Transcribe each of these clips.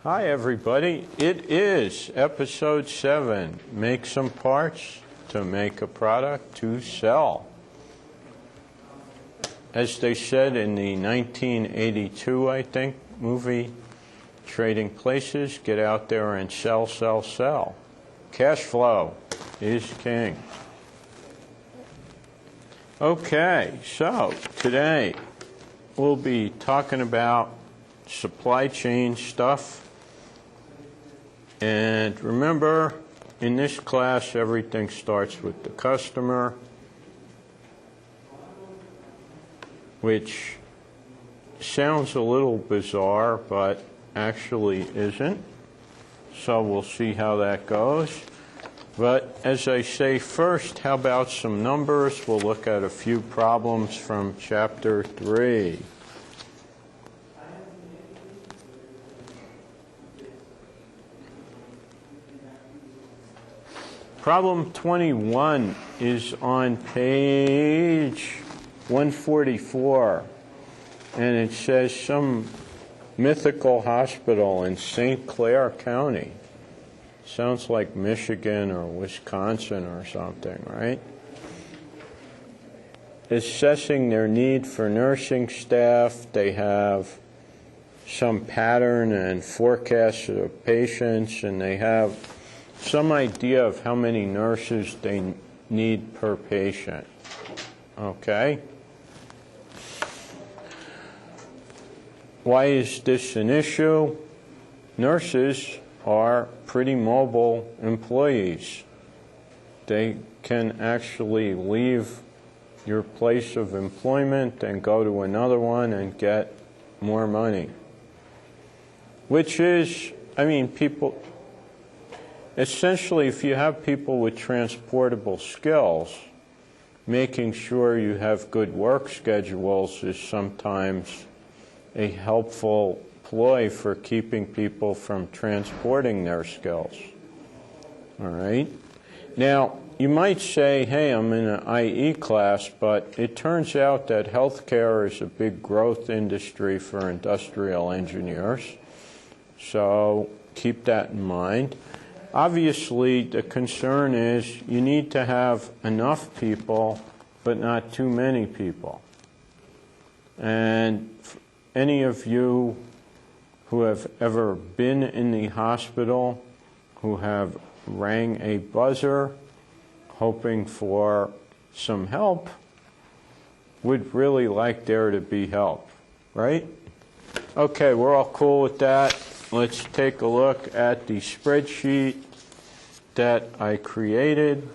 Hi everybody, it is episode 7, make some parts to make a product to sell. As they said in the 1982, I think, movie, Trading Places, get out there and sell, sell, sell. Cash flow is king. Okay, so today we'll be talking about supply chain stuff. And remember, in this class, everything starts with the customer, which sounds a little bizarre, but actually isn't. So we'll see how that goes. But as I say, first, how about some numbers? We'll look at a few problems from Chapter 3. Problem 21 is on page 144, and it says some mythical hospital in St. Clair County. Sounds like Michigan or Wisconsin or something, right? Assessing their need for nursing staff, they have some pattern and forecast of patients, and they have some idea of how many nurses they need per patient. Okay? Why is this an issue? Nurses are pretty mobile employees. They can actually leave your place of employment and go to another one and get more money. Which is, people, essentially, if you have people with transportable skills, making sure you have good work schedules is sometimes a helpful ploy for keeping people from transporting their skills. All right? Now, you might say, hey, I'm in an IE class, but it turns out that healthcare is a big growth industry for industrial engineers. So keep that in mind. Obviously, the concern is you need to have enough people, but not too many people. And any of you who have ever been in the hospital, who have rang a buzzer hoping for some help, would really like there to be help, right? Okay, we're all cool with that. Let's take a look at the spreadsheet that I created.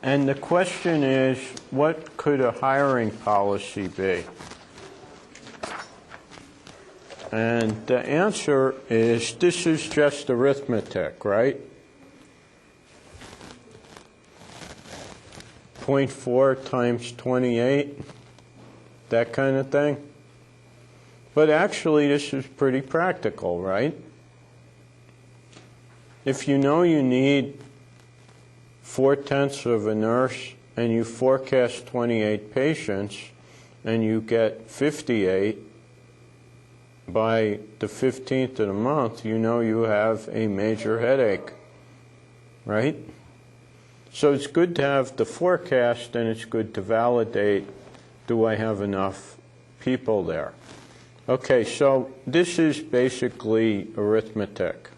And the question is, what could a hiring policy be? And the answer is, this is just arithmetic, right? 0.4 times 28, that kind of thing. But actually, this is pretty practical, right? If you know you need 4/10 of a nurse and you forecast 28 patients and you get 58 by the 15th of the month, you know you have a major headache, right? So it's good to have the forecast, and it's good to validate, do I have enough people there? Okay, so this is basically arithmetic,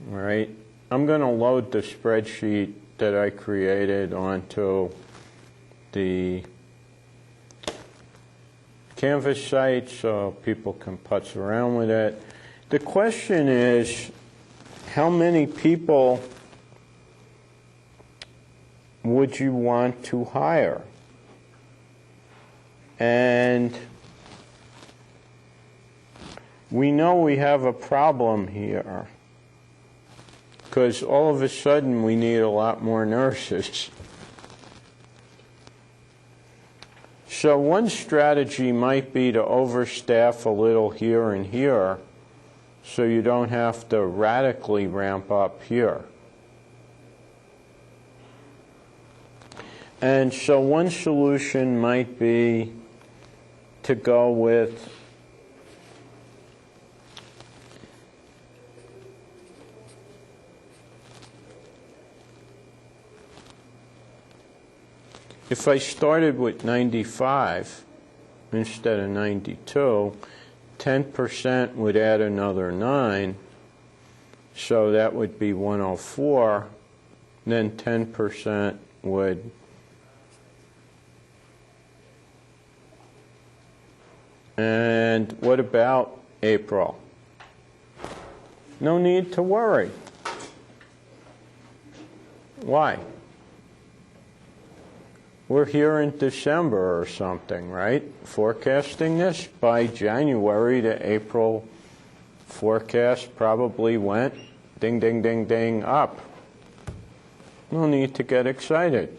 all right? I'm going to load the spreadsheet that I created onto the Canvas site so people can putz around with it. The question is, how many people would you want to hire? And we know we have a problem here, because all of a sudden we need a lot more nurses. So one strategy might be to overstaff a little here and here so you don't have to radically ramp up here. And so one solution might be to go with if I started with 95 instead of 92, 10% would add another 9, so that would be 104. Then 10% would and what about April? No need to worry. Why? We're here in December or something, right? Forecasting this. By January, the April forecast probably went ding, ding, ding, ding up. No need to get excited.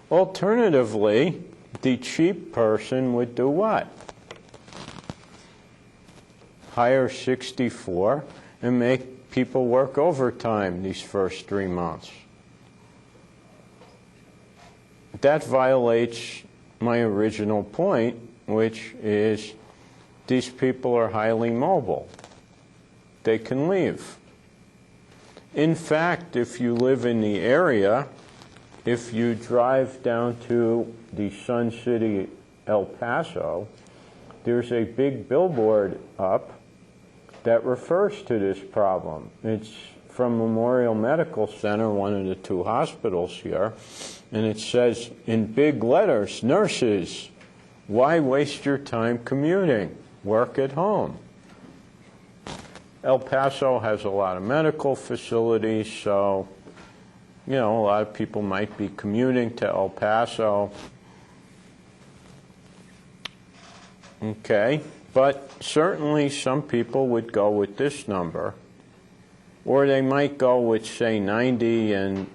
Alternatively, the cheap person would do what? Hire 64 and make people work overtime these first 3 months. That violates my original point, which is these people are highly mobile. They can leave. In fact, if you live in the area, if you drive down to the Sun City, El Paso, there's a big billboard up that refers to this problem. It's from Memorial Medical Center, one of the 2 hospitals here, and it says in big letters, nurses, why waste your time commuting? Work at home. El Paso has a lot of medical facilities, so, you know, a lot of people might be commuting to El Paso. Okay, but certainly some people would go with this number, or they might go with, say, 90 and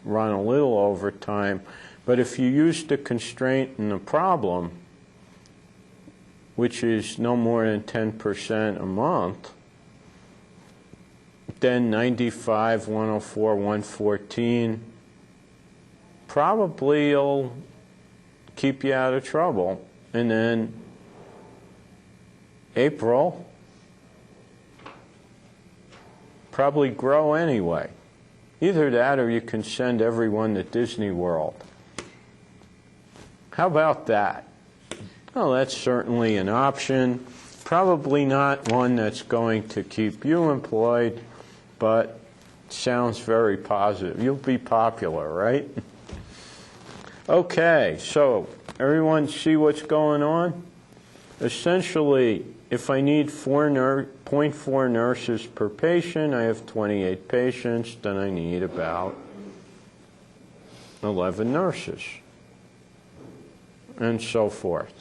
run a little overtime. But if you use the constraint in the problem, which is no more than 10% a month, then 95, 104, 114 probably will keep you out of trouble. And then April probably grow anyway. Either that or you can send everyone to Disney World. How about that? Well, that's certainly an option. Probably not one that's going to keep you employed, but sounds very positive. You'll be popular, right? Okay, so everyone see what's going on? Essentially, if I need 0.4 nurses per patient, I have 28 patients, then I need about 11 nurses, and so forth.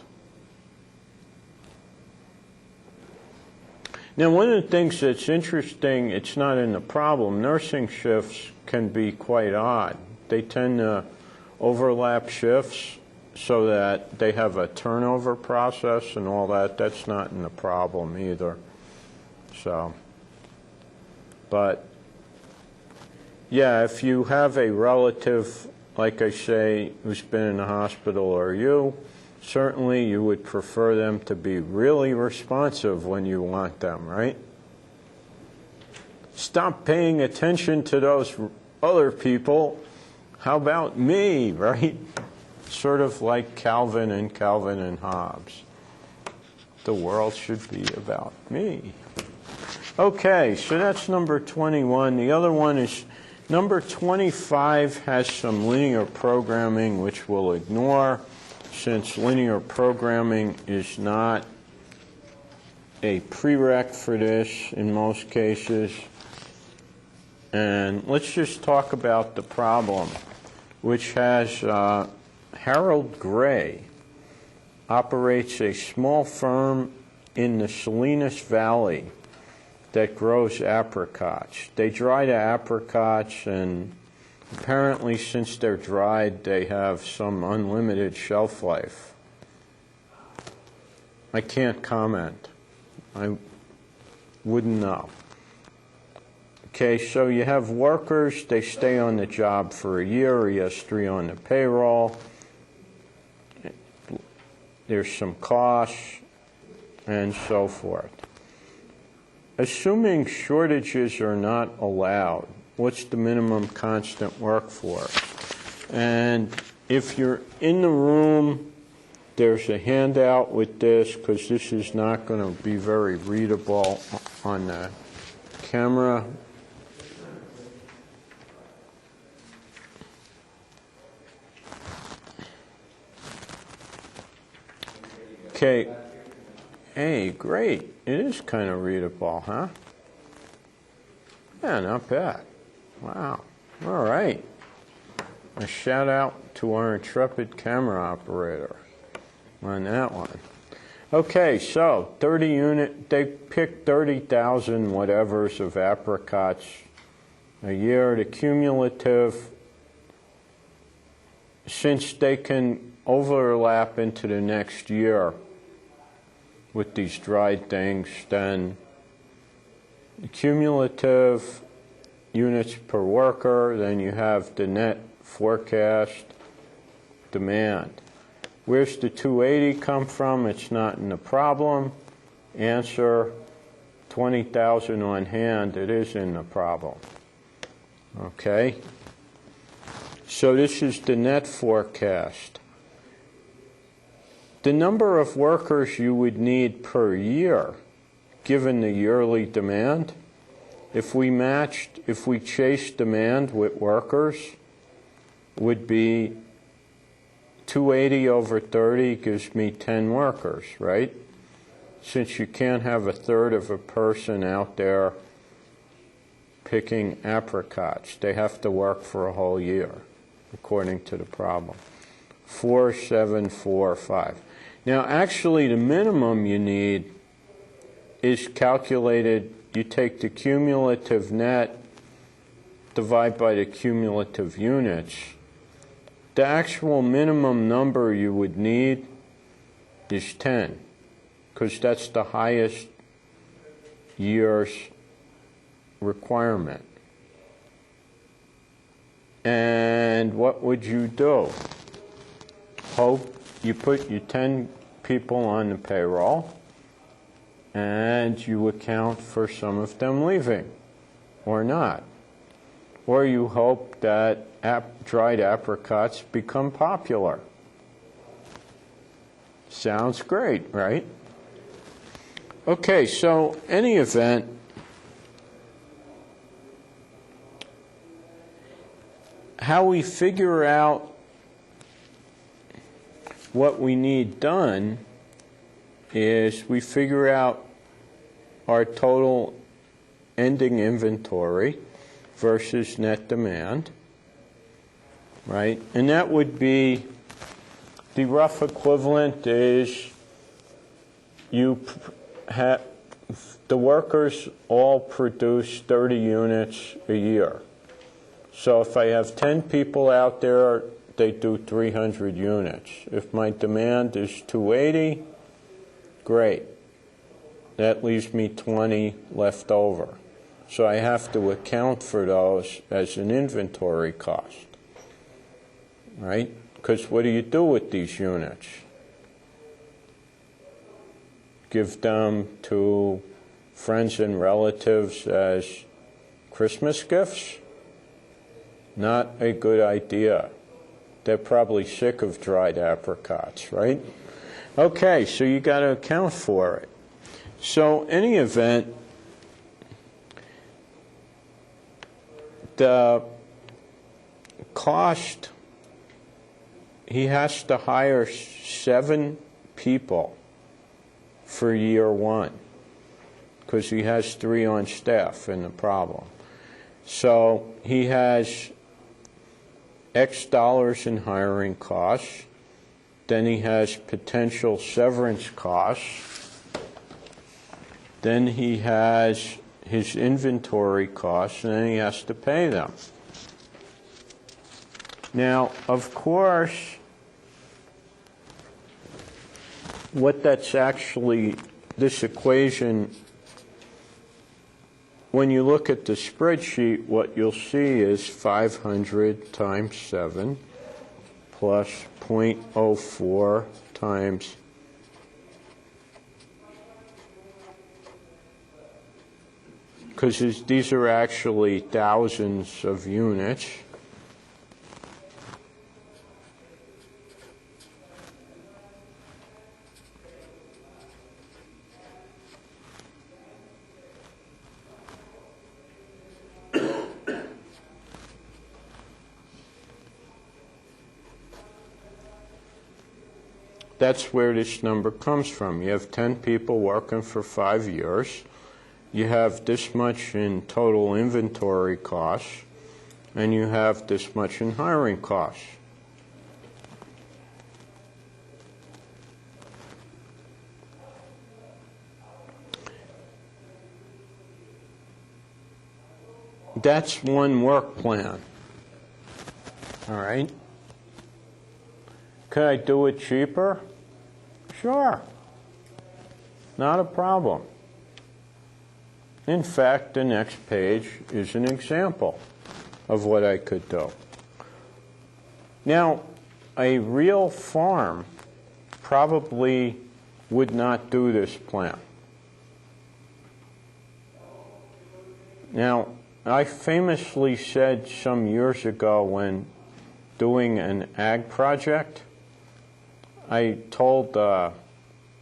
Now, one of the things that's interesting, it's not in the problem, nursing shifts can be quite odd. They tend to overlap shifts so that they have a turnover process and all that. That's not in the problem either. So, but yeah, if you have a relative, like I say, who's been in the hospital or you, certainly you would prefer them to be really responsive when you want them, right? Stop paying attention to those other people. How about me, right? Sort of like Calvin and Hobbes. The world should be about me. Okay, so that's number 21. The other one is number 25 has some linear programming, which we'll ignore, since linear programming is not a prereq for this in most cases. And let's just talk about the problem, which has Harold Gray operates a small firm in the Salinas Valley that grows apricots. They dry the apricots, and apparently since they're dried, they have some unlimited shelf life. I can't comment. I wouldn't know. Okay, so you have workers, they stay on the job for a year, he has 3 on the payroll. there's some costs, and so forth. Assuming shortages are not allowed, what's the minimum constant workforce? And if you're in the room, there's a handout with this, because this is not going to be very readable on the camera. Okay. Hey, great. It is kind of readable, huh? Yeah, not bad. Wow. All right. A shout out to our intrepid camera operator on that one. Okay, so 30 unit, they picked 30,000 whatevers of apricots a year. The cumulative, since they can overlap into the next year with these dried things, then the cumulative units per worker, then you have the net forecast demand. Where's the 280 come from? It's not in the problem. Answer, 20,000 on hand. It is in the problem. Okay? So this is the net forecast. The number of workers you would need per year, given the yearly demand, if we chased demand with workers, would be 280 over 30 gives me 10 workers, right? Since you can't have a third of a person out there picking apricots, they have to work for a whole year, according to the problem. 4745. Now, actually, the minimum you need is calculated. You take the cumulative net, divide by the cumulative units. The actual minimum number you would need is 10, because that's the highest year's requirement. And what would you do? Hope you put your 10 people on the payroll, and you account for some of them leaving, or not. Or you hope that dried apricots become popular. Sounds great, right? Okay, so any event, how we figure out what we need done is we figure out our total ending inventory versus net demand, right? And that would be, the rough equivalent is the workers all produce 30 units a year. So if I have 10 people out there, they do 300 units. If my demand is 280, great. That leaves me 20 left over. So I have to account for those as an inventory cost, right? Because what do you do with these units? Give them to friends and relatives as Christmas gifts? Not a good idea. They're probably sick of dried apricots, right? Okay, so you got to account for it. So any event, the cost, he has to hire 7 people for year 1 because he has 3 on staff in the problem. So he has X dollars in hiring costs, then he has potential severance costs, then he has his inventory costs, and then he has to pay them. Now, of course, what that's actually, this equation, when you look at the spreadsheet, what you'll see is 500 times 7 plus 0.04 times because these are actually thousands of units. That's where this number comes from. You have 10 people working for 5 years. You have this much in total inventory costs, and you have this much in hiring costs. That's one work plan. All right? Could I do it cheaper? Sure. Not a problem. In fact, the next page is an example of what I could do. Now, a real farm probably would not do this plan. Now, I famously said some years ago when doing an ag project, I told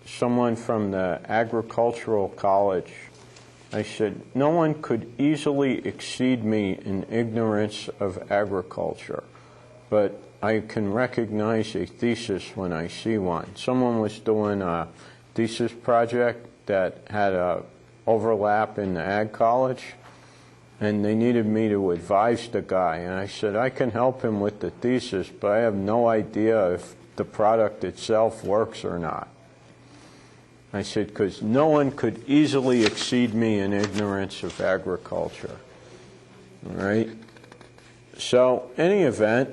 someone from the agricultural college, I said, no one could easily exceed me in ignorance of agriculture, but I can recognize a thesis when I see one. Someone was doing a thesis project that had a overlap in the ag college, and they needed me to advise the guy. And I said, I can help him with the thesis, but I have no idea if the product itself works or not. I said, because no one could easily exceed me in ignorance of agriculture. All right? So, in any event,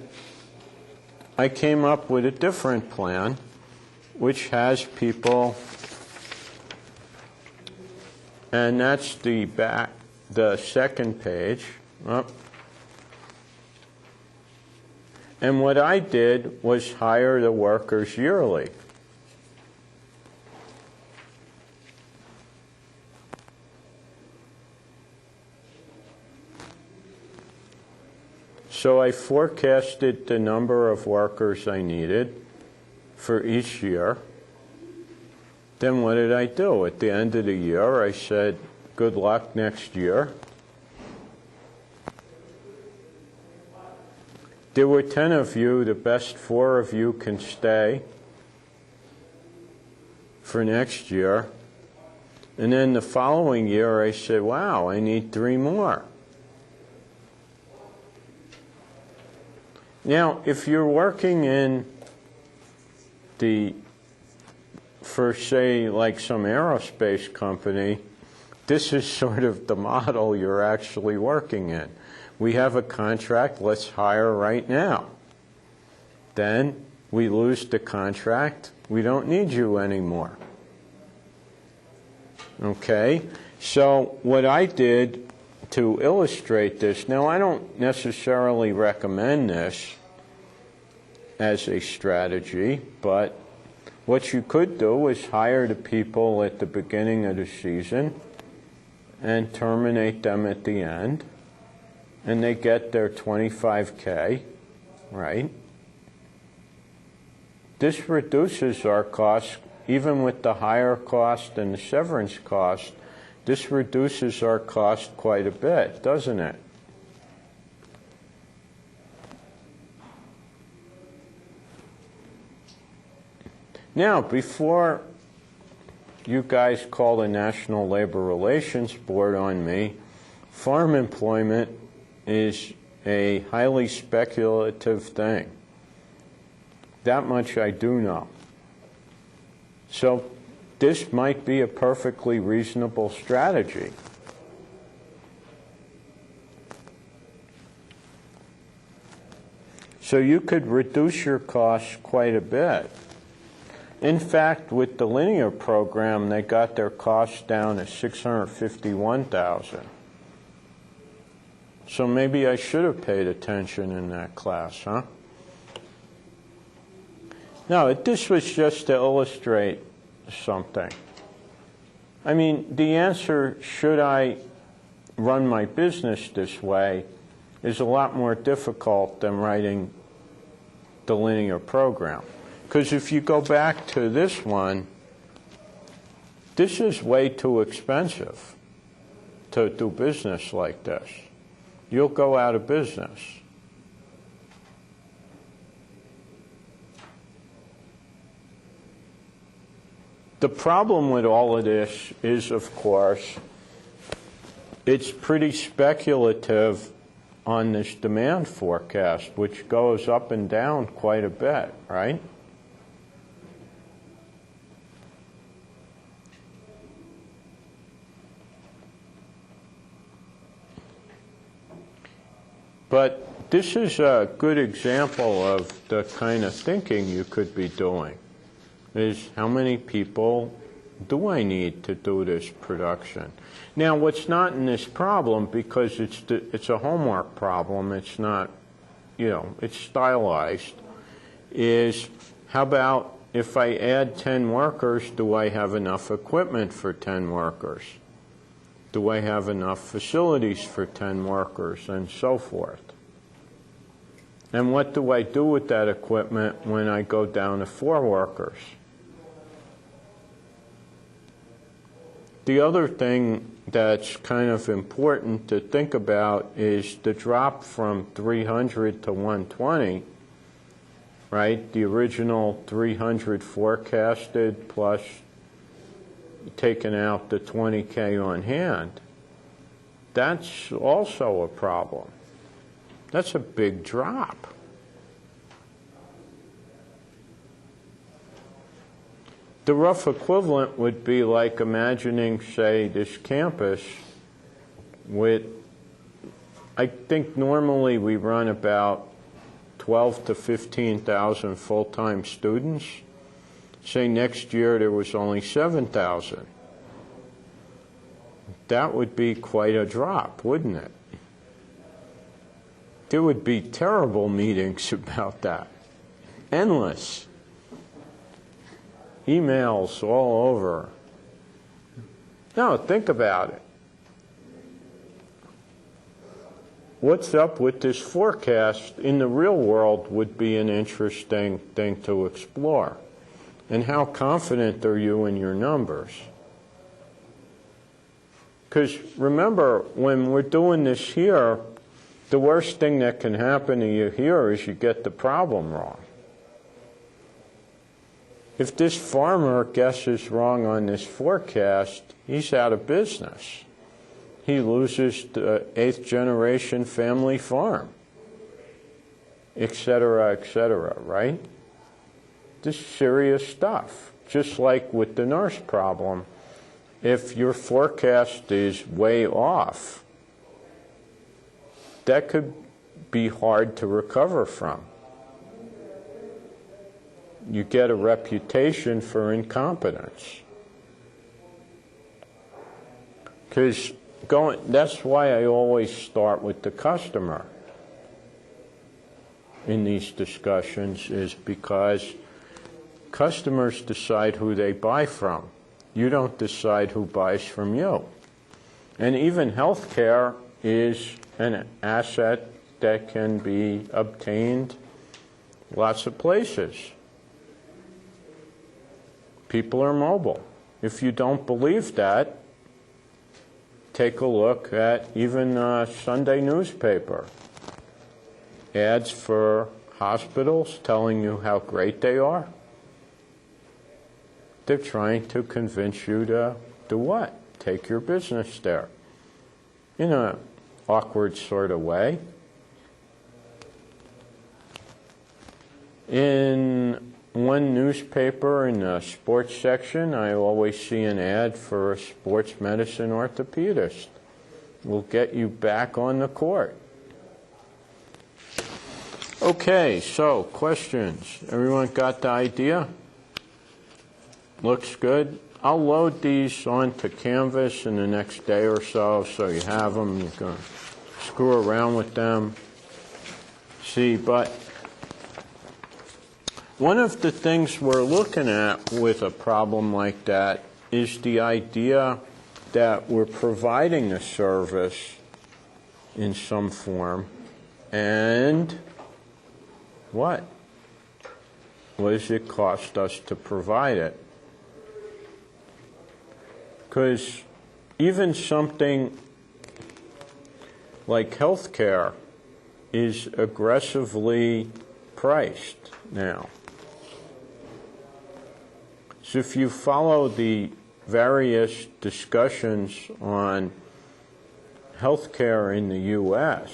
I came up with a different plan, which has people, and that's the second page. And what I did was hire the workers yearly. So I forecasted the number of workers I needed for each year. Then what did I do? At the end of the year, I said, good luck next year. There were 10 of you. The best 4 of you can stay for next year. And then the following year, I said, wow, I need 3 more. Now, if you're working in for say, like some aerospace company, this is sort of the model you're actually working in. We have a contract, let's hire right now. Then we lose the contract, we don't need you anymore. Okay? So what I did to illustrate this, now I don't necessarily recommend this as a strategy, but what you could do is hire the people at the beginning of the season and terminate them at the end, and they get their $25K, right? This reduces our costs, even with the higher cost and the severance cost, this reduces our cost quite a bit, doesn't it? Now, before you guys call the National Labor Relations Board on me, farm employment is a highly speculative thing. That much I do know. So this might be a perfectly reasonable strategy. So you could reduce your costs quite a bit. In fact, with the linear program, they got their costs down to $651,000. So maybe I should have paid attention in that class, huh? No, this was just to illustrate something. I mean, the answer, should I run my business this way is a lot more difficult than writing the linear program. Because if you go back to this one, this is way too expensive to do business like this. You'll go out of business. The problem with all of this is, of course, it's pretty speculative on this demand forecast, which goes up and down quite a bit, right? But this is a good example of the kind of thinking you could be doing, is how many people do I need to do this production? Now, what's not in this problem, because it's a homework problem, it's not, it's stylized, is how about if I add 10 workers, do I have enough equipment for 10 workers? Do I have enough facilities for 10 workers, and so forth? And what do I do with that equipment when I go down to 4 workers? The other thing that's kind of important to think about is the drop from 300 to 120, right? The original 300 forecasted plus taking out the 20K on hand. That's also a problem. That's a big drop. The rough equivalent would be like imagining, say, this campus with, I think normally we run about 12 to 15,000 full-time students. Say next year there was only 7,000. That would be quite a drop, wouldn't it? There would be terrible meetings about that. Endless. Emails all over. No, think about it. What's up with this forecast in the real world would be an interesting thing to explore. And how confident are you in your numbers? Because remember, when we're doing this here, the worst thing that can happen to you here is you get the problem wrong. If this farmer guesses wrong on this forecast, he's out of business. He loses the 8th generation family farm, et cetera, right? This is serious stuff. Just like with the nurse problem, if your forecast is way off, that could be hard to recover from. You get a reputation for incompetence. Because that's why I always start with the customer in these discussions, is because customers decide who they buy from. You don't decide who buys from you. And even healthcare is an asset that can be obtained lots of places. People are mobile. If you don't believe that, take a look at even a Sunday newspaper. Ads for hospitals telling you how great they are. They're trying to convince you to do what? Take your business there. In an awkward sort of way. In one newspaper in the sports section, I always see an ad for a sports medicine orthopedist. We'll get you back on the court. Okay, so questions. Everyone got the idea? Looks good. I'll load these onto Canvas in the next day or so you have them. You can screw around with them. See, but one of the things we're looking at with a problem like that is the idea that we're providing a service in some form, and what does it cost us to provide it? Because even something like healthcare is aggressively priced now. So if you follow the various discussions on healthcare in the U.S.,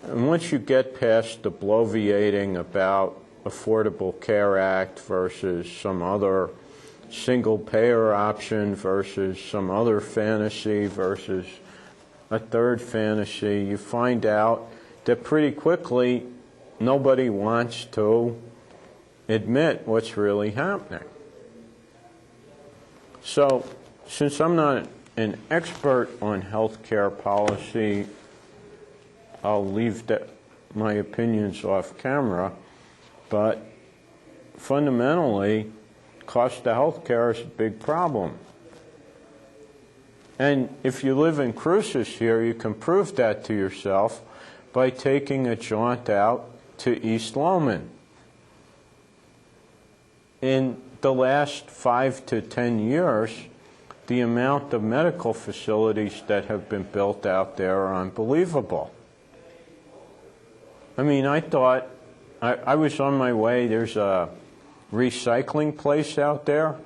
and once you get past the bloviating about Affordable Care Act versus some other single-payer option versus some other fantasy versus a third fantasy, you find out that pretty quickly nobody wants to admit what's really happening. So, since I'm not an expert on healthcare policy, I'll leave my opinions off camera, but fundamentally, cost of healthcare is a big problem. And if you live in Cruces here, you can prove that to yourself by taking a jaunt out to East Lomond. In the last 5 to 10 years, the amount of medical facilities that have been built out there are unbelievable. I mean, I thought, I was on my way, there's a recycling place out there,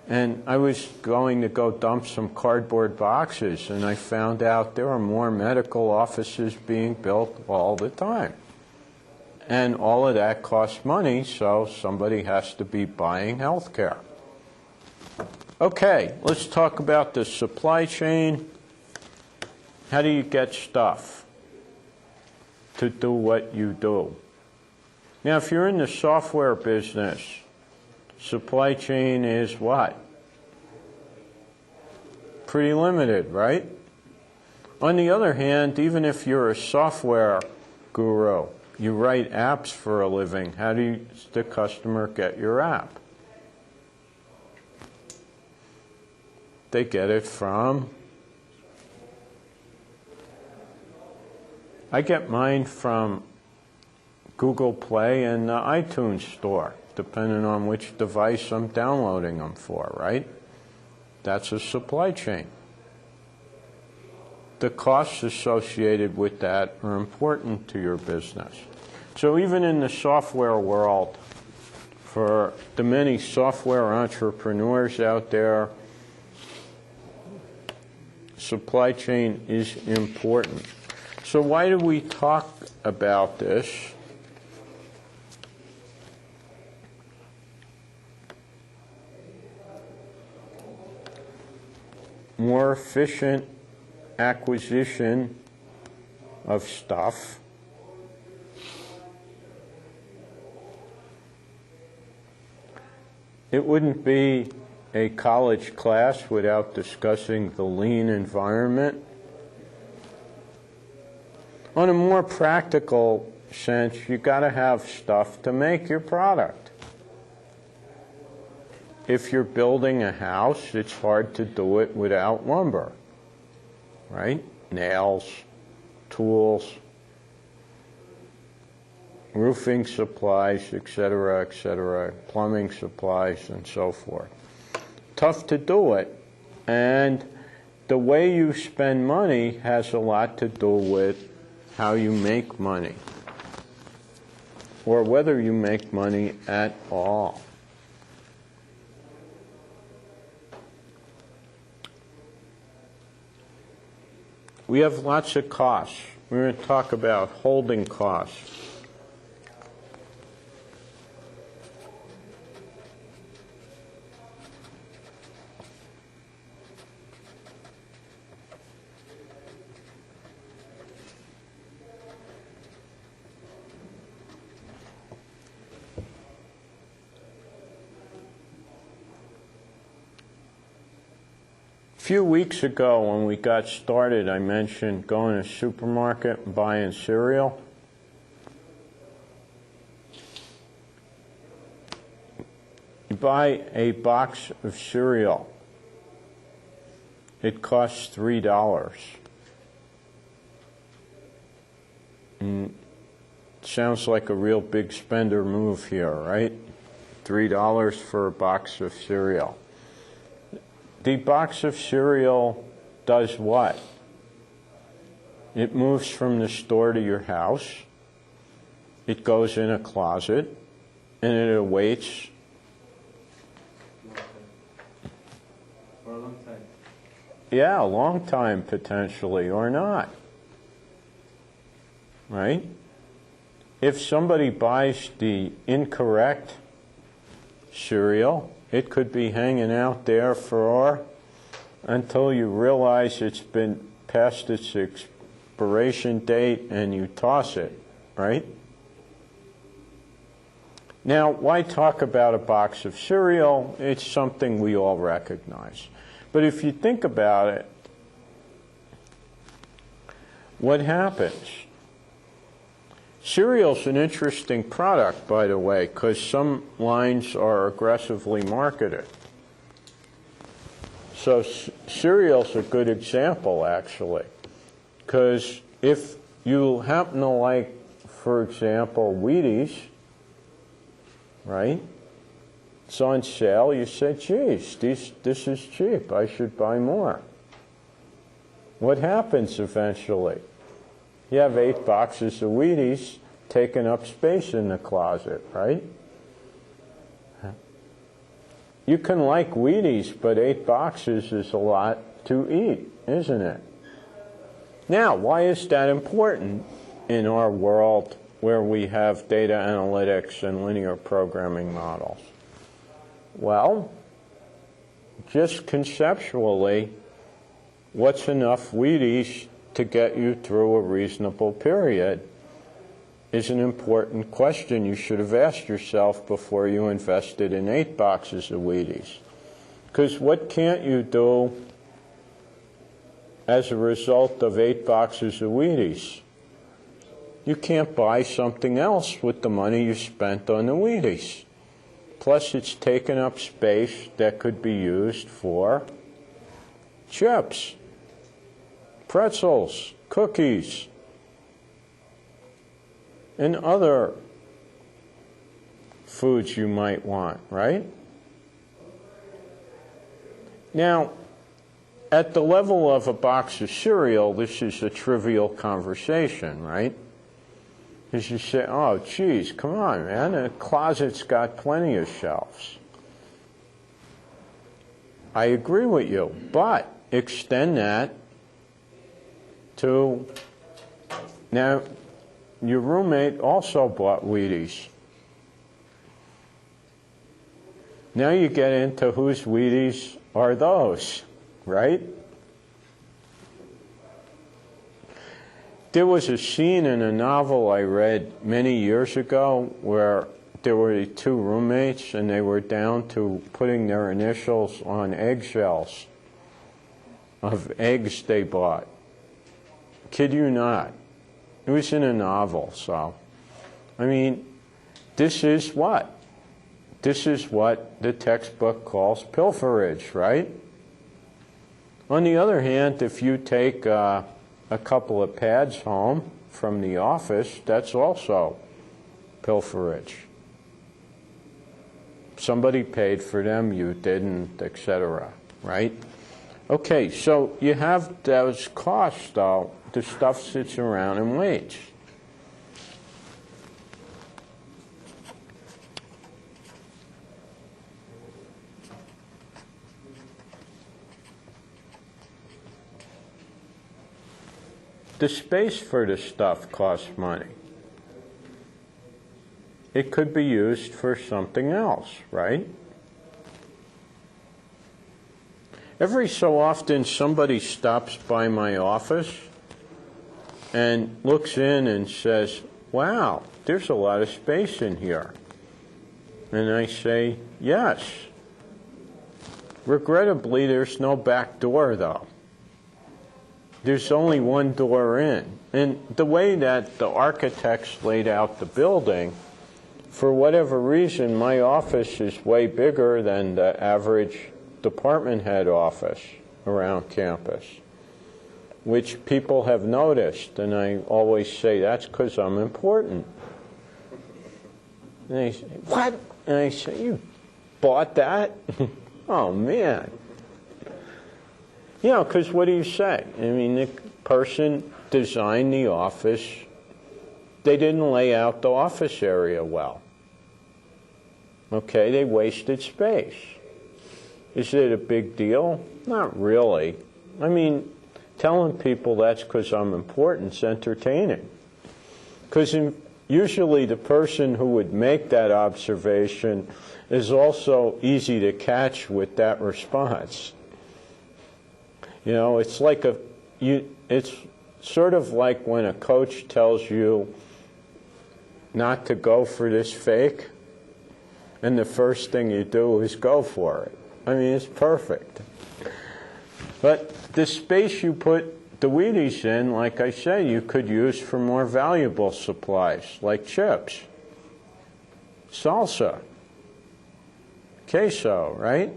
and I was going to go dump some cardboard boxes, and I found out there are more medical offices being built all the time. And all of that costs money, so somebody has to be buying health care. Okay, let's talk about the supply chain. How do you get stuff to do what you do? Now, if you're in the software business, supply chain is what? Pretty limited, right? On the other hand, even if you're a software guru, you write apps for a living, how does the customer get your app? They get it from, I get mine from Google Play and the iTunes Store, depending on which device I'm downloading them for, right? That's a supply chain. The costs associated with that are important to your business. So even in the software world, for the many software entrepreneurs out there, supply chain is important. So why do we talk about this? More efficient acquisition of stuff. It wouldn't be a college class without discussing the lean environment. On a more practical sense, you've got to have stuff to make your product. If you're building a house, it's hard to do it without lumber, right? Nails, tools, roofing supplies, etc., plumbing supplies, and so forth. Tough to do it, and the way you spend money has a lot to do with how you make money, or whether you make money at all. We have lots of costs. We're going to talk about holding costs. A few weeks ago when we got started, I mentioned going to the supermarket and buying cereal. You buy a box of cereal it costs $3. Sounds like a real big spender move here, right? $3 for a box of cereal. The box of cereal does what? It moves from the store to your house. It goes in a closet, and it awaits. For a long time. Yeah, a long time potentially, or not. Right? If somebody buys the incorrect cereal, it could be hanging out there until you realize it's been past its expiration date and you toss it, right? Now, why talk about a box of cereal? It's something we all recognize. But if you think about it, what happens? Cereal's an interesting product, by the way, because some lines are aggressively marketed. So cereal's a good example, actually, because if you happen to like, for example, Wheaties, right? It's on sale. You say, geez, this is cheap. I should buy more. What happens eventually? You have 8 boxes of Wheaties taking up space in the closet, right? You can like Wheaties, but 8 boxes is a lot to eat, isn't it? Now, why is that important in our world where we have data analytics and linear programming models? Well, just conceptually, what's enough Wheaties to get you through a reasonable period is an important question you should have asked yourself before you invested in 8 boxes of Wheaties. Because what can't you do as a result of 8 boxes of Wheaties? You can't buy something else with the money you spent on the Wheaties. Plus, it's taken up space that could be used for chips, pretzels, cookies, and other foods you might want, right? Now, at the level of a box of cereal, this is a trivial conversation, right? Because you say, oh, geez, come on, man, the closet's got plenty of shelves. I agree with you, but extend that to, now, your roommate also bought Wheaties. Now you get into whose Wheaties are those, right? There was a scene in a novel I read many years ago where there were 2 roommates and they were down to putting their initials on eggshells of eggs they bought. Kid you not. It was in a novel, so. I mean, this is what? This is what the textbook calls pilferage, right? On the other hand, if you take a couple of pads home from the office, that's also pilferage. Somebody paid for them, you didn't, etc., right? Okay, so you have those costs, though. The stuff sits around and waits. The space for the stuff costs money. It could be used for something else, right? Every so often somebody stops by my office and looks in and says, wow, there's a lot of space in here. And I say, yes. Regrettably, there's no back door, though. There's only one door in. And the way that the architects laid out the building, for whatever reason, my office is way bigger than the average department head office, around campus, which people have noticed, and I always say, that's because I'm important. And they say, what? And I say, you bought that? Oh, man. You know, because what do you say? I mean, the person designed the office. They didn't lay out the office area well. Okay, they wasted space. Is it a big deal? Not really. I mean, telling people that's because I'm important is entertaining. Because usually the person who would make that observation is also easy to catch with that response. You know, it's like it's sort of like when a coach tells you not to go for this fake, and the first thing you do is go for it. I mean, it's perfect. But the space you put the Wheaties in, like I say, you could use for more valuable supplies, like chips, salsa, queso, right?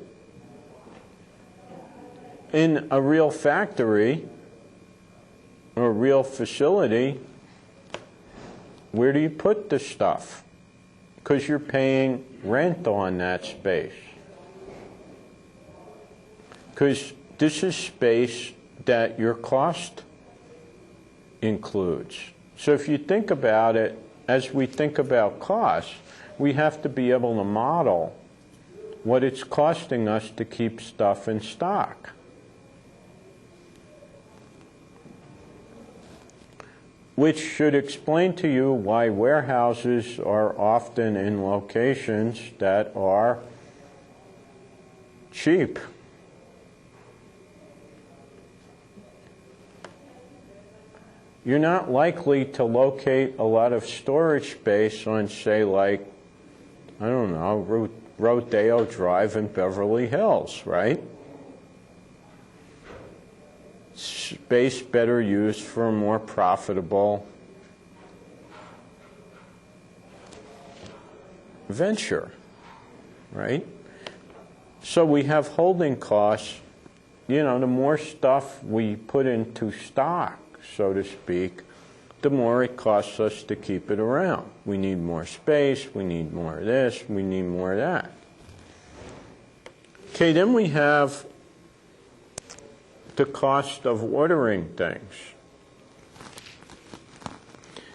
In a real factory or a real facility, where do you put the stuff? Because you're paying rent on that space. Because this is space that your cost includes. So if you think about it, as we think about costs, we have to be able to model what it's costing us to keep stuff in stock. Which should explain to you why warehouses are often in locations that are cheap. You're not likely to locate a lot of storage space on, say, like, I don't know, Rodeo Drive in Beverly Hills, right? Space better used for a more profitable venture, right? So we have holding costs. You know, the more stuff we put into stock, so to speak, the more it costs us to keep it around. We need more space, we need more of this, we need more of that. Okay, then we have the cost of ordering things.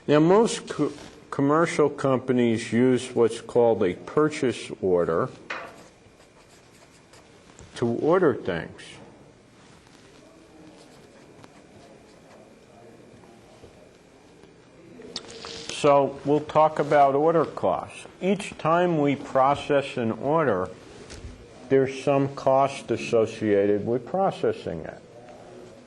Now, most commercial companies use what's called a purchase order to order things. So we'll talk about order costs. Each time we process an order, there's some cost associated with processing it.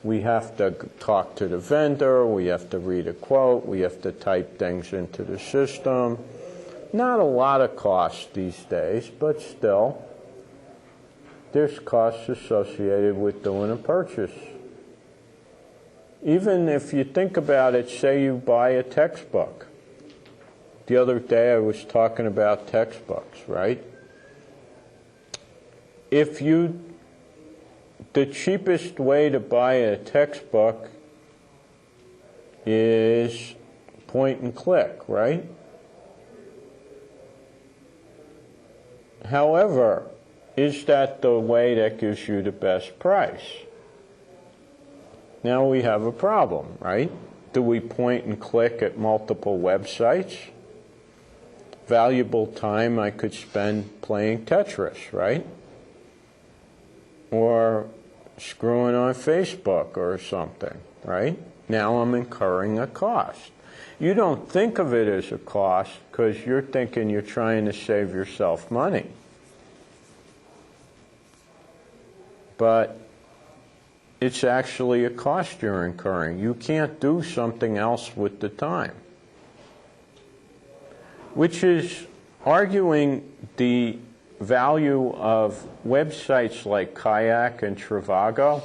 We have to talk to the vendor, we have to read a quote, we have to type things into the system. Not a lot of costs these days, but still, there's costs associated with doing a purchase. Even if you think about it, say you buy a textbook. The other day I was talking about textbooks, right? The cheapest way to buy a textbook is point and click, right? However, is that the way that gives you the best price? Now we have a problem, right? Do we point and click at multiple websites? Valuable time I could spend playing Tetris, right? Or screwing on Facebook or something, right? Now I'm incurring a cost. You don't think of it as a cost because you're thinking you're trying to save yourself money. But it's actually a cost you're incurring. You can't do something else with the time. Which is arguing the value of websites like Kayak and Trivago.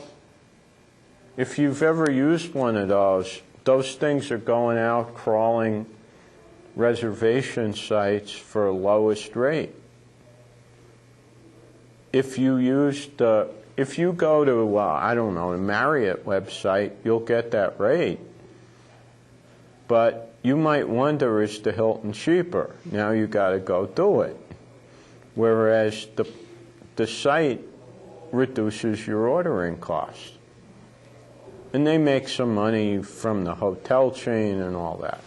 If you've ever used one of those things are going out crawling reservation sites for lowest rate. if you go to, I don't know, the Marriott website, you'll get that rate. But you might wonder, is the Hilton cheaper? Now you got to go do it. Whereas the site reduces your ordering cost. And they make some money from the hotel chain and all that.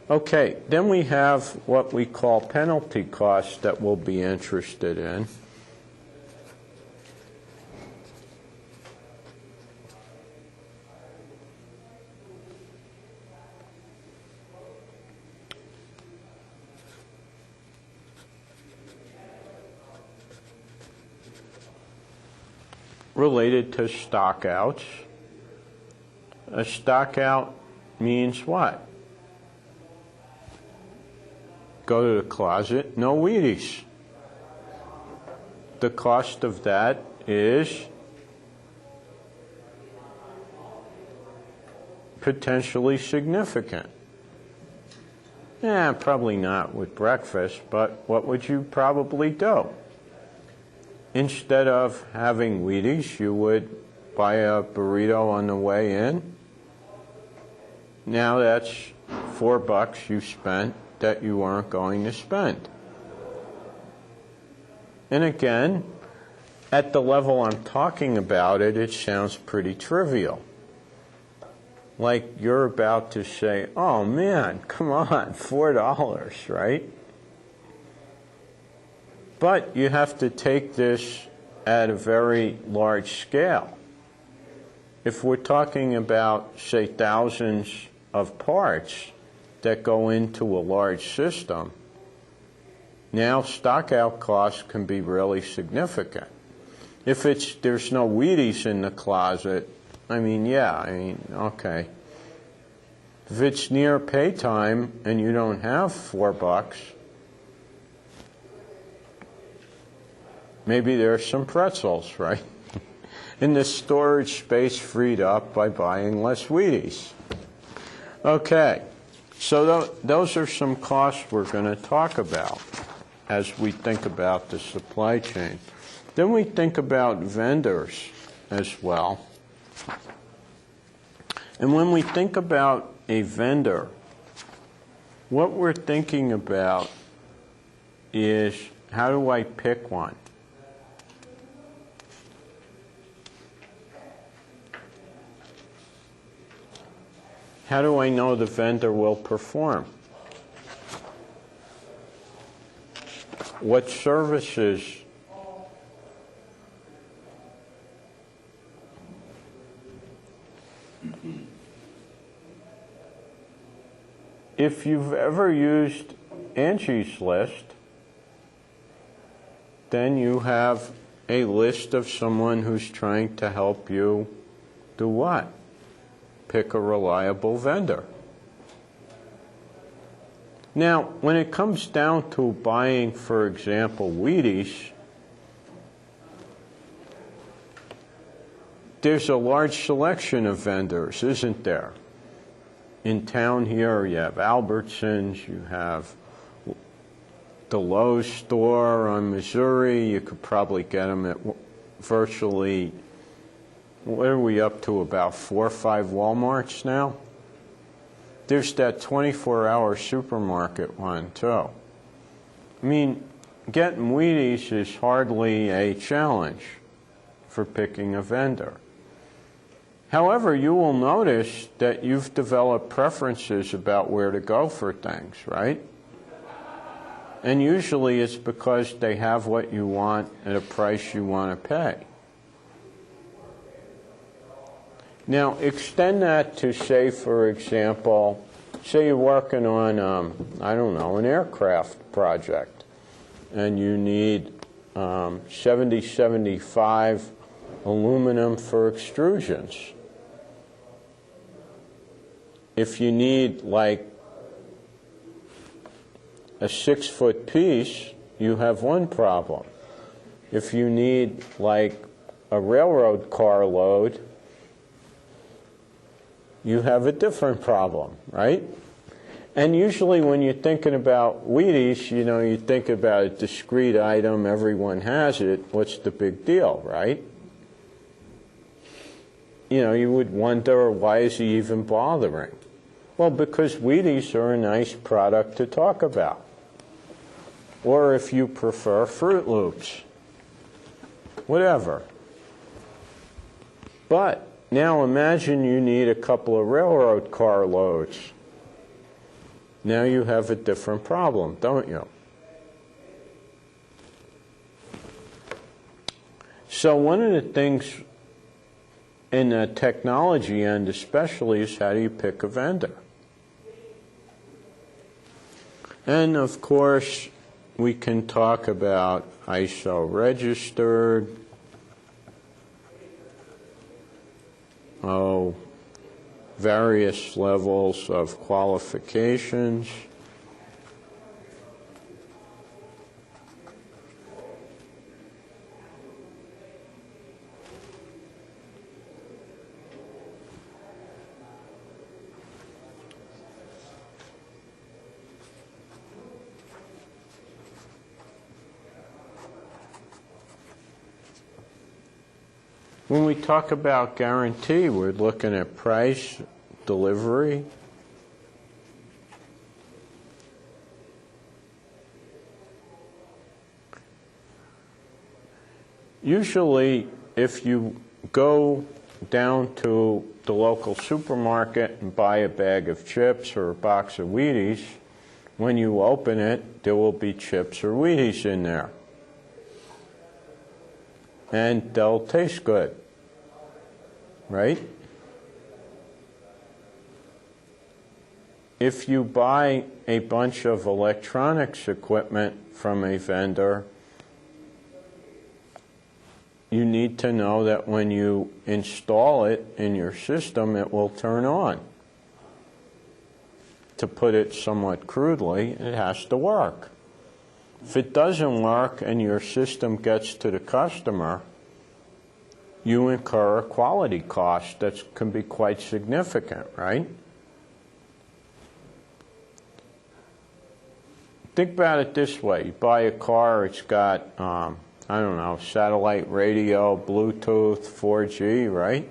Okay, then we have what we call penalty costs that we'll be interested in. Related to stockouts. A stockout means what? Go to the closet, no Wheaties. The cost of that is potentially significant. Yeah, probably not with breakfast, but what would you probably do? Instead of having Wheaties, you would buy a burrito on the way in. Now that's $4 you spent that you weren't going to spend. And again, at the level I'm talking about it, it sounds pretty trivial. Like you're about to say, oh man, come on, $4, right? But you have to take this at a very large scale. If we're talking about, say, thousands of parts that go into a large system, now stockout costs can be really significant. If there's no Wheaties in the closet, okay. If it's near pay time and you don't have $4, maybe there's some pretzels, right? And the storage space freed up by buying less Wheaties. Okay, so those are some costs we're going to talk about as we think about the supply chain. Then we think about vendors as well. And when we think about a vendor, what we're thinking about is, how do I pick one? How do I know the vendor will perform? What services? If you've ever used Angie's List, then you have a list of someone who's trying to help you do what? Pick a reliable vendor. Now, when it comes down to buying, for example, Wheaties, there's a large selection of vendors, isn't there? In town here, you have Albertsons, you have the Lowe's store on Missouri. You could probably get them at virtually, what are we up to, about 4 or 5 Walmarts now? There's that 24-hour supermarket one, too. I mean, getting Wheaties is hardly a challenge for picking a vendor. However, you will notice that you've developed preferences about where to go for things, right? And usually it's because they have what you want at a price you want to pay. Now, extend that to, say, for example, say you're working on, I don't know, an aircraft project, and you need 7075 aluminum for extrusions. If you need, like, a 6-foot piece, you have one problem. If you need, like, a railroad car load, you have a different problem, right? And usually when you're thinking about Wheaties, you know, you think about a discrete item, everyone has it, what's the big deal, right? You know, you would wonder, why is he even bothering? Well, because Wheaties are a nice product to talk about. Or if you prefer, Fruit Loops. Whatever. But now imagine you need a couple of railroad car loads. Now you have a different problem, don't you? So one of the things in the technology end especially is, how do you pick a vendor? And of course, we can talk about ISO registered, various levels of qualifications. When we talk about guarantee, we're looking at price, delivery. Usually, if you go down to the local supermarket and buy a bag of chips or a box of Wheaties, when you open it, there will be chips or Wheaties in there. And they'll taste good, right? If you buy a bunch of electronics equipment from a vendor, you need to know that when you install it in your system, it will turn on. To put it somewhat crudely, it has to work. If it doesn't work and your system gets to the customer, you incur a quality cost that can be quite significant, right? Think about it this way. You buy a car, it's got, I don't know, satellite radio, Bluetooth, 4G, right?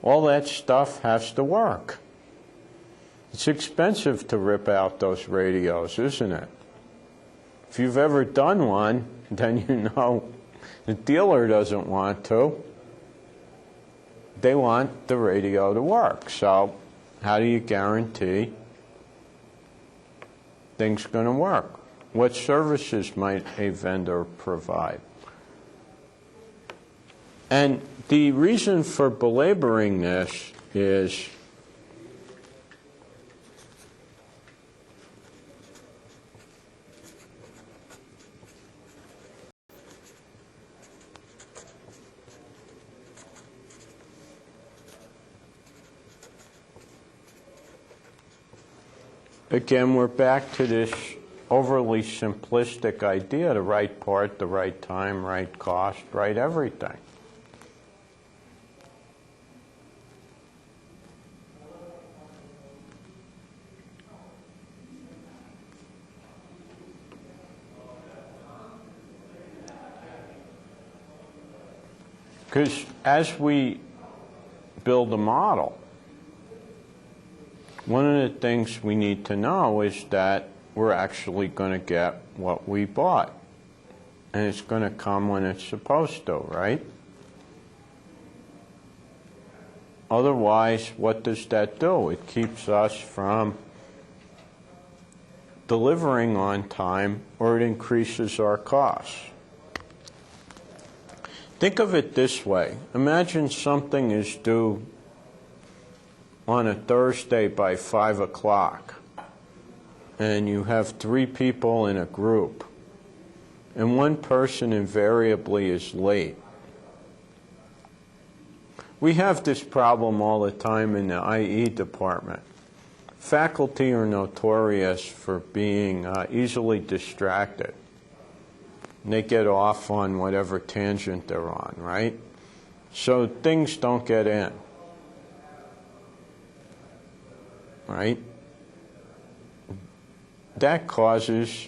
All that stuff has to work. It's expensive to rip out those radios, isn't it? If you've ever done one, then you know the dealer doesn't want to. They want the radio to work. So how do you guarantee things are going to work? What services might a vendor provide? And the reason for belaboring this is again, we're back to this overly simplistic idea: the right part, the right time, right cost, right everything. Because as we build a model, one of the things we need to know is that we're actually going to get what we bought. And it's going to come when it's supposed to, right? Otherwise, what does that do? It keeps us from delivering on time, or it increases our costs. Think of it this way. Imagine something is due on a Thursday by 5 o'clock, and you have 3 people in a group, and one person invariably is late. We have this problem all the time in the IE department. Faculty are notorious for being easily distracted. And they get off on whatever tangent they're on, right? So things don't get in. right? That causes,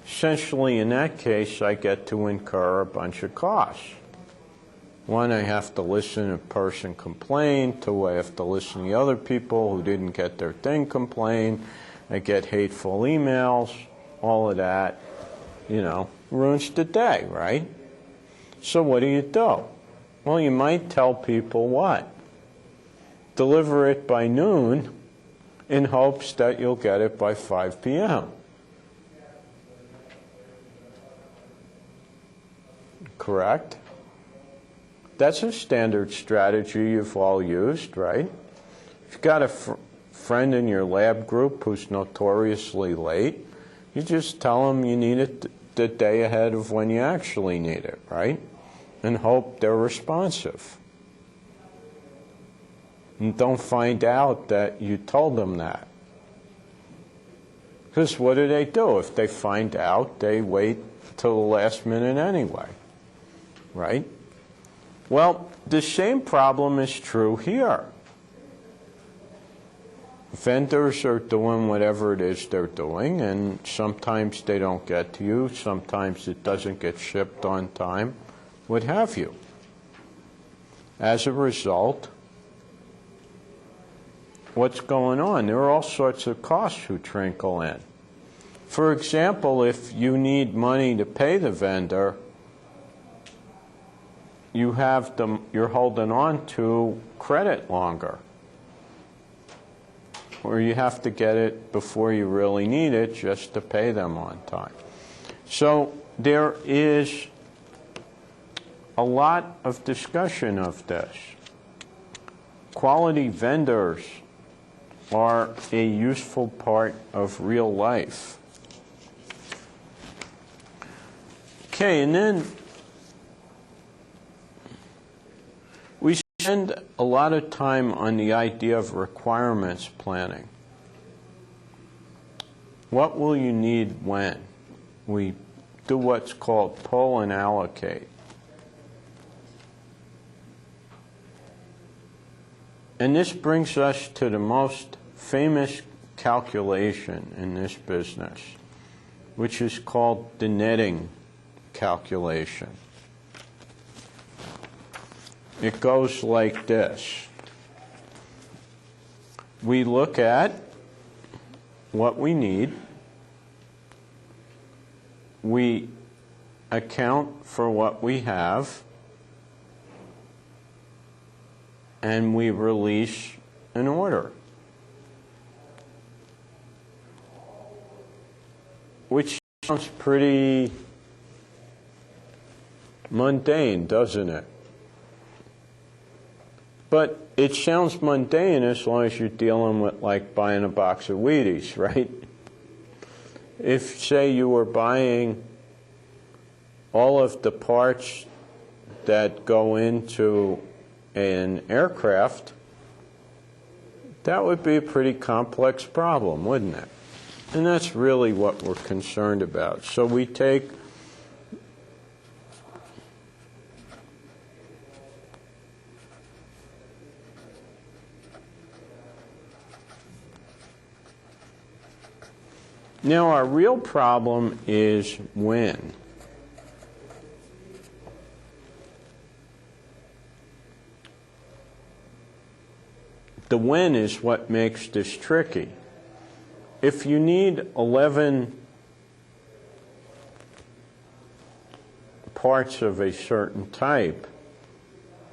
essentially in that case, I get to incur a bunch of costs. One, I have to listen to a person complain. Two, I have to listen to the other people who didn't get their thing complain. I get hateful emails. All of that, ruins the day, right? So what do? Well, you might tell people what? Deliver it by noon in hopes that you'll get it by 5 p.m. Correct? That's a standard strategy you've all used, right? If you've got a friend in your lab group who's notoriously late, you just tell them you need it the day ahead of when you actually need it, right? And hope they're responsive. And don't find out that you told them that. Because what do? If they find out, they wait till the last minute anyway, right? Well, the same problem is true here. Vendors are doing whatever it is they're doing, and sometimes they don't get to you, sometimes it doesn't get shipped on time, what have you. As a result, what's going on? There are all sorts of costs who trickle in. For example, if you need money to pay the vendor, you're holding on to credit longer, or you have to get it before you really need it just to pay them on time. So there is a lot of discussion of this. Quality vendors are a useful part of real life. Okay, and then we spend a lot of time on the idea of requirements planning. What will you need when? We do what's called pull and allocate. And this brings us to the most famous calculation in this business, which is called the netting calculation. It goes like this. We look at what we need. We account for what we have. And we release an order. Which sounds pretty mundane, doesn't it? But it sounds mundane as long as you're dealing with, like, buying a box of Wheaties, right? If, say, you were buying all of the parts that go into an aircraft, that would be a pretty complex problem, wouldn't it? And that's really what we're concerned about. So we take now our real problem is when. The when is what makes this tricky. If you need 11 parts of a certain type,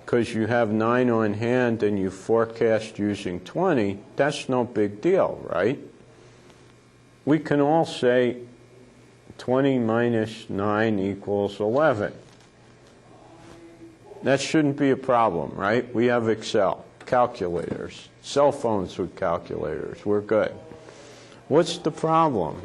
because you have 9 on hand and you forecast using 20, that's no big deal, right? We can all say 20 minus 9 equals 11. That shouldn't be a problem, right? We have Excel, calculators, cell phones with calculators. We're good. What's the problem?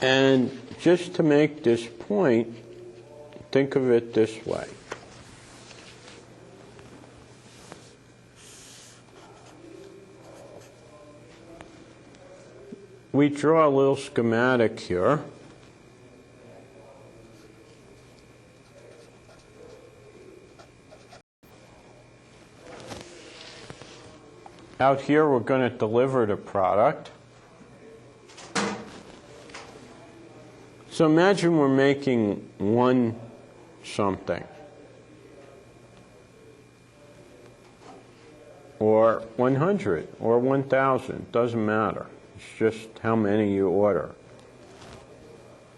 And just to make this point, think of it this way. we draw a little schematic here. Out here, we're going to deliver the product. So imagine we're making one something, or 100, or 1,000, doesn't matter. It's just how many you order.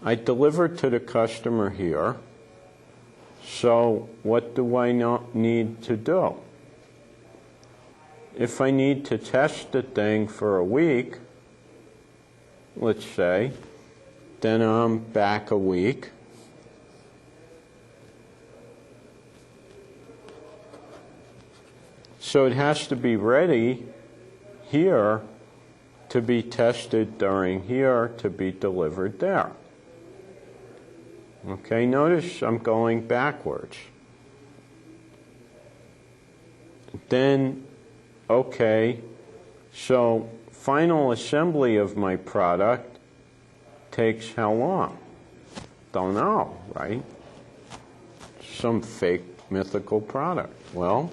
I deliver to the customer here, so what do I need to do? If I need to test the thing for a week, let's say, then I'm back a week. So it has to be ready here to be tested during here to be delivered there. Okay, notice I'm going backwards. Then, okay, so final assembly of my product takes how long? Don't know, right? Some fake mythical product. Well,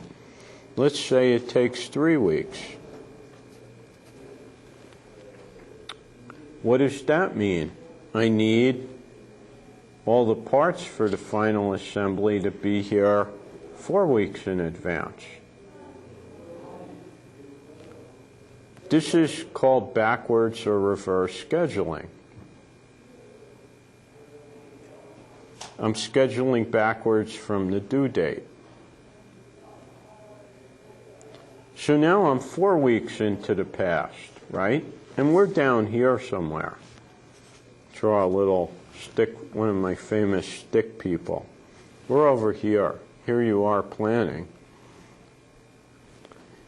let's say it takes 3 weeks. What does that mean? I need all the parts for the final assembly to be here 4 weeks in advance. This is called backwards or reverse scheduling. I'm scheduling backwards from the due date. So now I'm 4 weeks into the past, right? And we're down here somewhere. Draw a little stick, one of my famous stick people. We're over here. Here you are planning.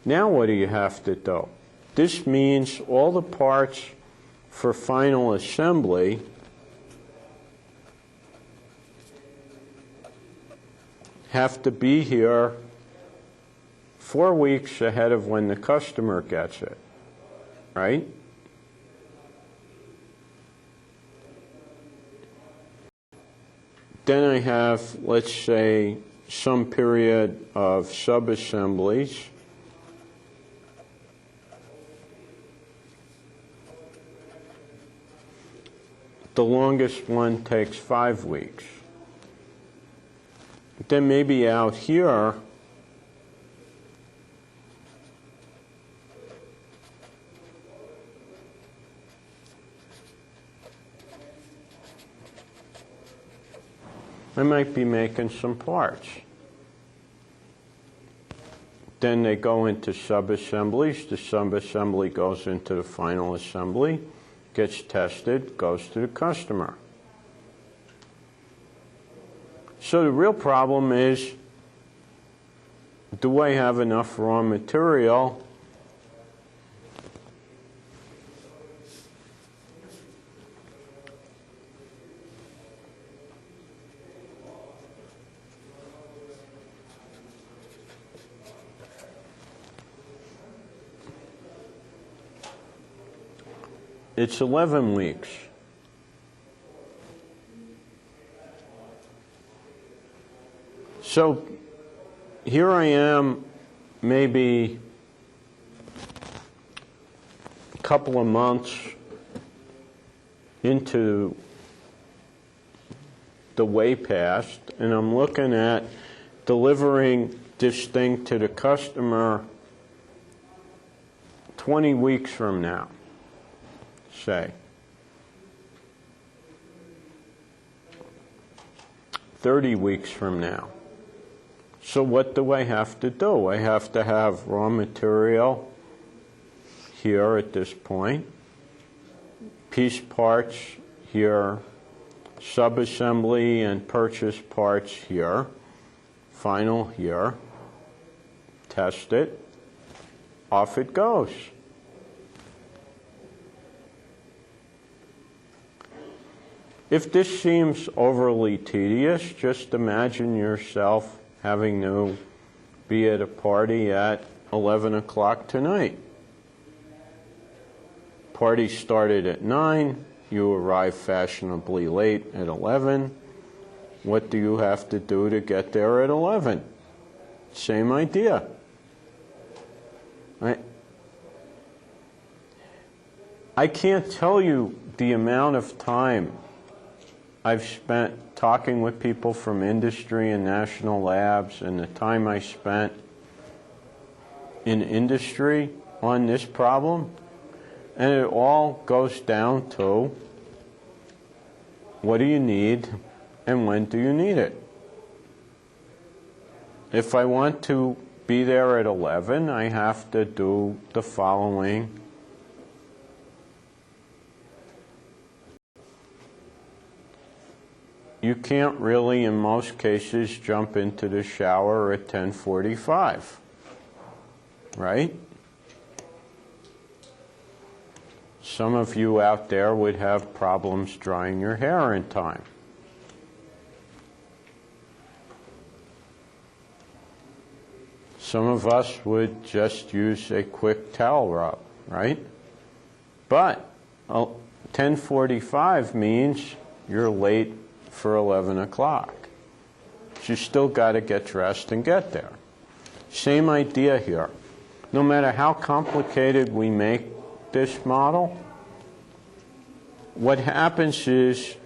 Now what do you have to do? This means all the parts for final assembly have to be here 4 weeks ahead of when the customer gets it, right? Then I have, let's say, some period of sub-assemblies. The longest one takes 5 weeks. Then maybe out here, I might be making some parts. Then they go into sub-assemblies. The sub-assembly goes into the final assembly, gets tested, goes to the customer. So the real problem is, do I have enough raw material It's 11 weeks. So here I am, maybe a couple of months into the way past, and I'm looking at delivering this thing to the customer 20 weeks from now, say. 30 weeks from now. So what do I have to do? I have to have raw material here at this point, piece parts here, sub-assembly and purchase parts here, final here, test it, off it goes. If this seems overly tedious, just imagine yourself having to be at a party at 11 o'clock tonight. Party started at 9, you arrive fashionably late at 11. What do you have to do to get there at 11? Same idea. I can't tell you the amount of time I've spent talking with people from industry and national labs, and the time I spent in industry on this problem, and it all goes down to what do you need and when do you need it? If I want to be there at 11, I have to do the following. You can't really, in most cases, jump into the shower at 10:45, right? Some of you out there would have problems drying your hair in time. Some of us would just use a quick towel rub, right? But 10:45 means you're late for 11 o'clock. You still got to get dressed and get there. Same idea here. No matter how complicated we make this model, what happens is,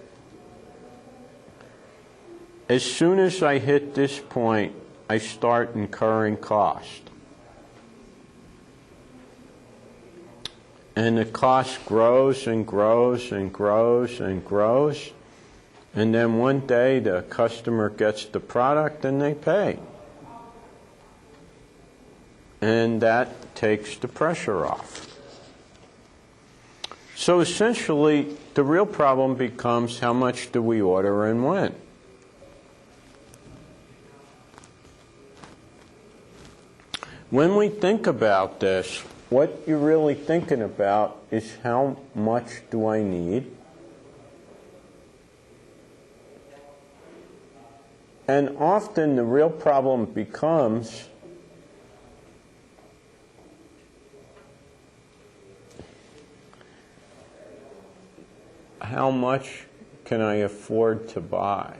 as soon as I hit this point, I start incurring cost. And the cost grows and grows and grows and grows. And then one day the customer gets the product and they pay. And that takes the pressure off. So essentially, the real problem becomes how much do we order and when? When we think about this, what you're really thinking about is how much do I need? And often the real problem becomes how much can I afford to buy?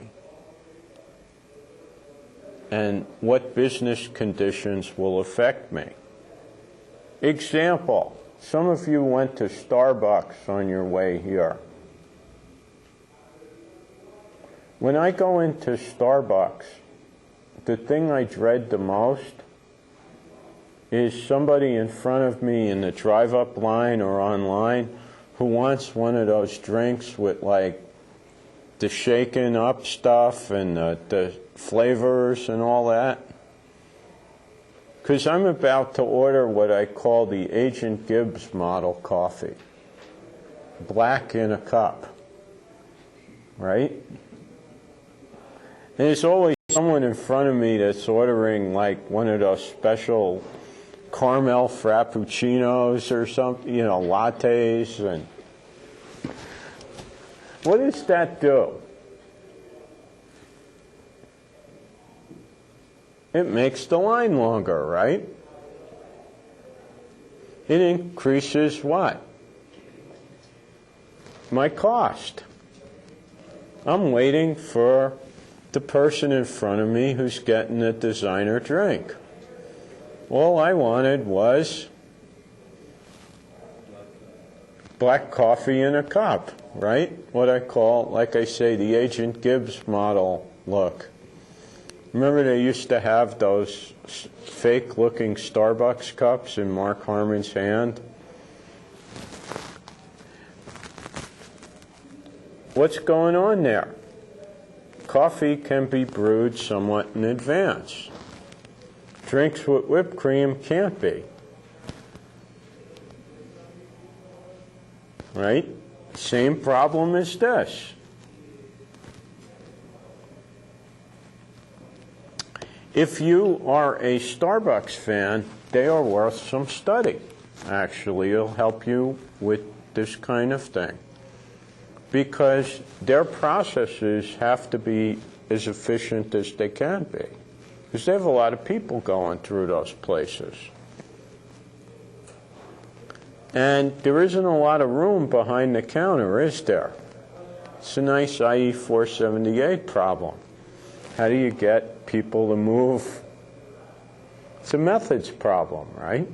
And what business conditions will affect me? Example, some of you went to Starbucks on your way here. When I go into Starbucks, the thing I dread the most is somebody in front of me in the drive-up line or online who wants one of those drinks with like the shaken up stuff and the flavors and all that. Because I'm about to order what I call the Agent Gibbs model coffee. Black in a cup, right? And there's always someone in front of me that's ordering like one of those special caramel frappuccinos or something, you know, lattes. And what does that do? It makes the line longer, right? It increases what? My cost. I'm waiting for the person in front of me who's getting a designer drink. All I wanted was black coffee in a cup, right? What I call, like I say, the Agent Gibbs model look. Remember they used to have those fake-looking Starbucks cups in Mark Harmon's hand? What's going on there? Coffee can be brewed somewhat in advance. Drinks with whipped cream can't be. Right? Same problem as this. If you are a Starbucks fan, they are worth some study. Actually, it'll help you with this kind of thing. Because their processes have to be as efficient as they can be. Because they have a lot of people going through those places. And there isn't a lot of room behind the counter, is there? It's a nice ie478 problem. How do you get people to move? It's a methods problem, right?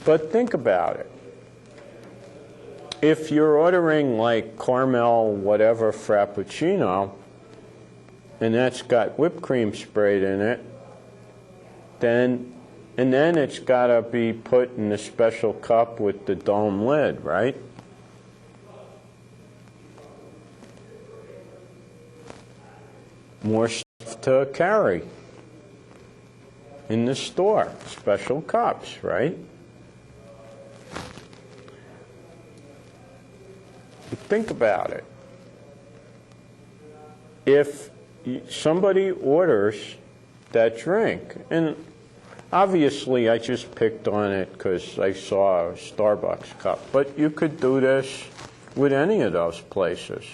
But think about it. If you're ordering like caramel whatever frappuccino, and that's got whipped cream sprayed in it, then it's got to be put in a special cup with the dome lid, right? More stuff to carry in the store, special cups, right? Think about it. If somebody orders that drink, and obviously I just picked on it because I saw a Starbucks cup, but you could do this with any of those places.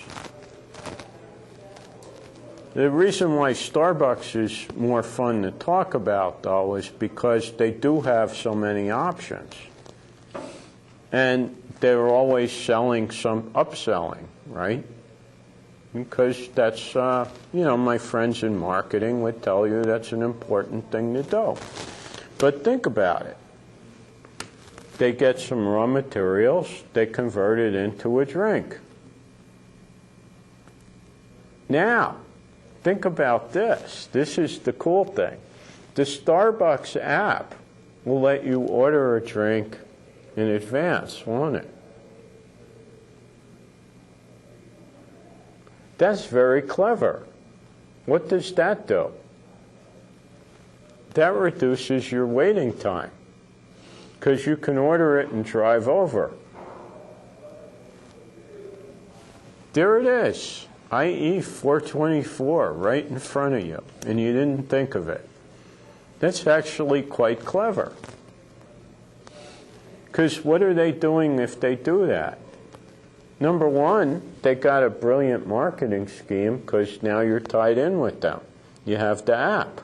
The reason why Starbucks is more fun to talk about, though, is because they do have so many options. And they're always selling some upselling, right? Because that's, my friends in marketing would tell you that's an important thing to do. But think about it. They get some raw materials, they convert it into a drink. Now, think about this. This is the cool thing. The Starbucks app will let you order a drink in advance, won't it? That's very clever. What does that do? That reduces your waiting time because you can order it and drive over. There it is, ie424, right in front of you, and you didn't think of it. That's actually quite clever. Because what are they doing if they do that? Number one, they got a brilliant marketing scheme because now you're tied in with them. You have the app.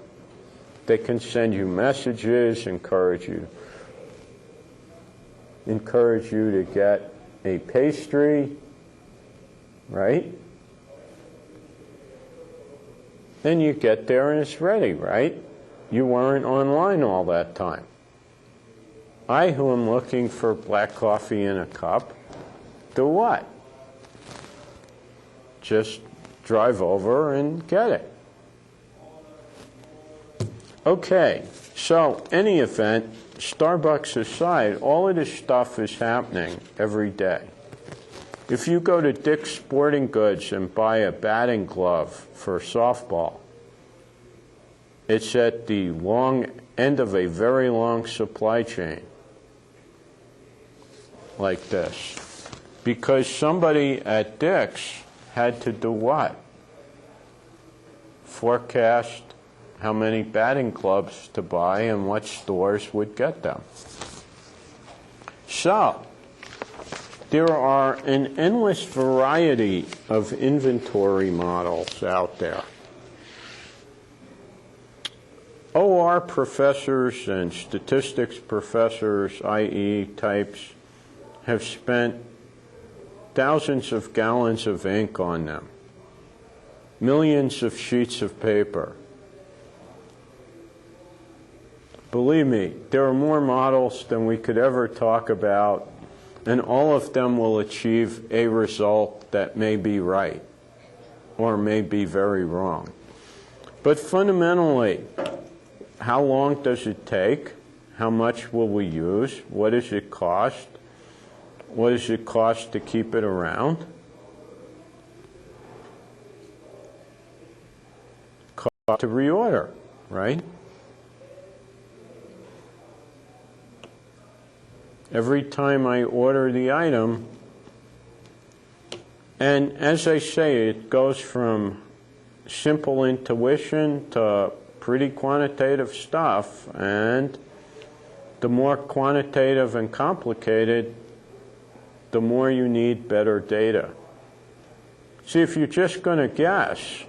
They can send you messages, encourage you to get a pastry, right? Then you get there and it's ready, right? You weren't online all that time. I, who am looking for black coffee in a cup, do what? Just drive over and get it. Okay, so any event, Starbucks aside, all of this stuff is happening every day. If you go to Dick's Sporting Goods and buy a batting glove for softball, it's at the long end of a very long supply chain like this. Because somebody at Dick's had to do what? Forecast how many batting clubs to buy and what stores would get them. So, there are an endless variety of inventory models out there. OR professors and statistics professors, IE types, have spent thousands of gallons of ink on them, millions of sheets of paper. Believe me, there are more models than we could ever talk about, and all of them will achieve a result that may be right or may be very wrong. But fundamentally, how long does it take? How much will we use? What does it cost? What does it cost to keep it around? Cost to reorder, right? Every time I order the item, and as I say, it goes from simple intuition to pretty quantitative stuff, and the more quantitative and complicated, the more you need better data. See, if you're just going to guess,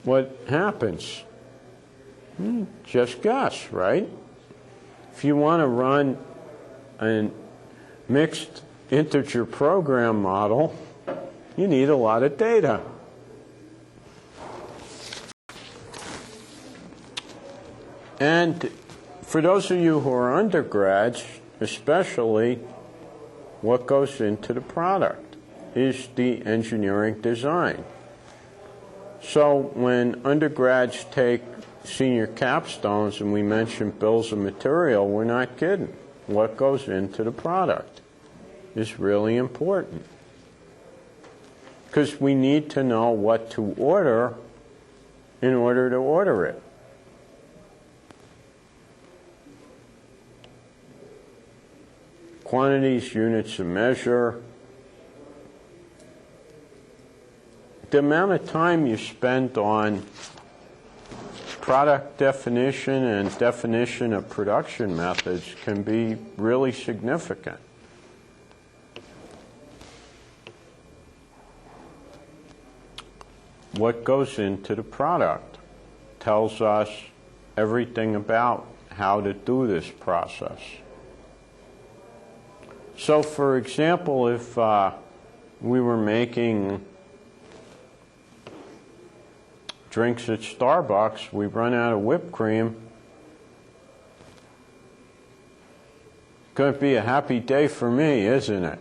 what happens? Just guess, right? If you want to run a mixed integer program model, you need a lot of data. And for those of you who are undergrads, especially, what goes into the product is the engineering design. So when undergrads take senior capstones and we mention bills of material, we're not kidding. What goes into the product is really important, because we need to know what to order in order to order it. Quantities, units of measure. The amount of time you spend on product definition and definition of production methods can be really significant. What goes into the product tells us everything about how to do this process. So, for example, if we were making drinks at Starbucks, we run out of whipped cream, it's going to be a happy day for me, isn't it?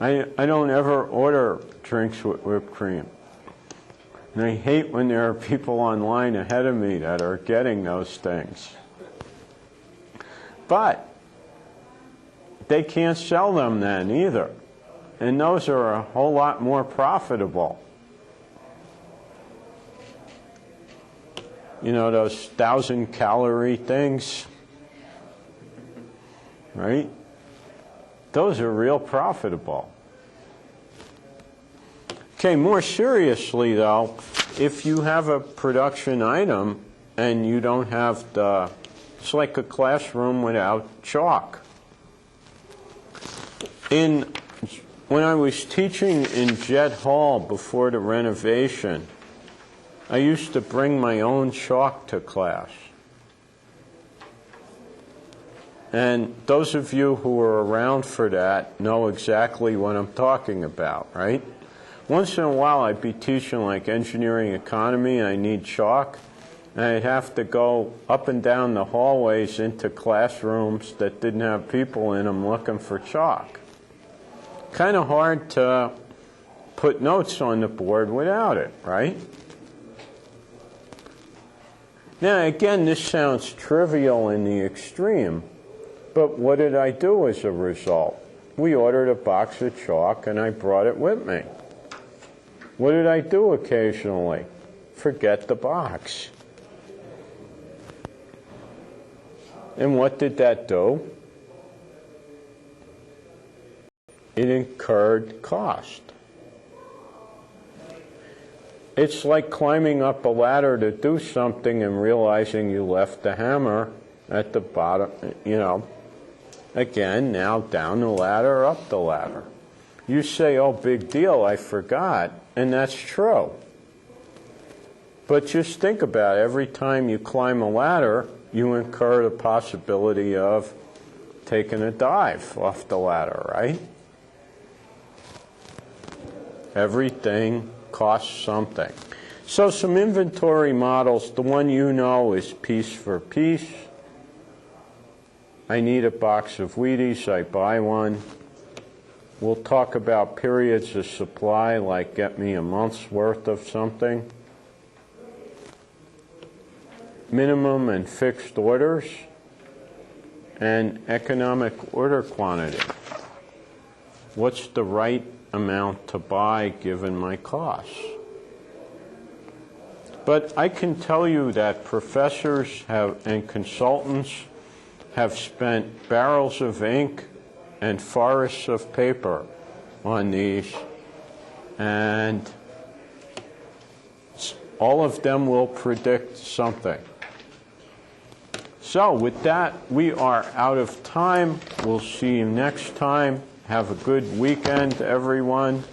I don't ever order drinks with whipped cream. And I hate when there are people online ahead of me that are getting those things. But they can't sell them then either. And those are a whole lot more profitable. You know, those 1,000-calorie things, right? Those are real profitable. Okay, more seriously though, if you have a production item and you don't have the, it's like a classroom without chalk. When I was teaching in Jett Hall before the renovation, I used to bring my own chalk to class. And those of you who were around for that know exactly what I'm talking about, right? Once in a while I'd be teaching like engineering economy and I need chalk, and I'd have to go up and down the hallways into classrooms that didn't have people in them looking for chalk. Kind of hard to put notes on the board without it, right? Now again, this sounds trivial in the extreme, but what did I do as a result? We ordered a box of chalk and I brought it with me. What did I do occasionally? Forget the box. And what did that do? It incurred cost. It's like climbing up a ladder to do something and realizing you left the hammer at the bottom, you know. Again, now down the ladder, up the ladder. You say, oh, big deal, I forgot, and that's true. But just think about it. Every time you climb a ladder, you incur the possibility of taking a dive off the ladder, right? Everything costs something. So some inventory models, the one you know is piece for piece. I need a box of Wheaties, I buy one. We'll talk about periods of supply, like get me a month's worth of something. Minimum and fixed orders, and economic order quantity. What's the right amount to buy given my costs? But I can tell you that professors and consultants have spent barrels of ink and forests of paper on these, and all of them will predict something. So with that, we are out of time. We'll see you next time. Have a good weekend, everyone.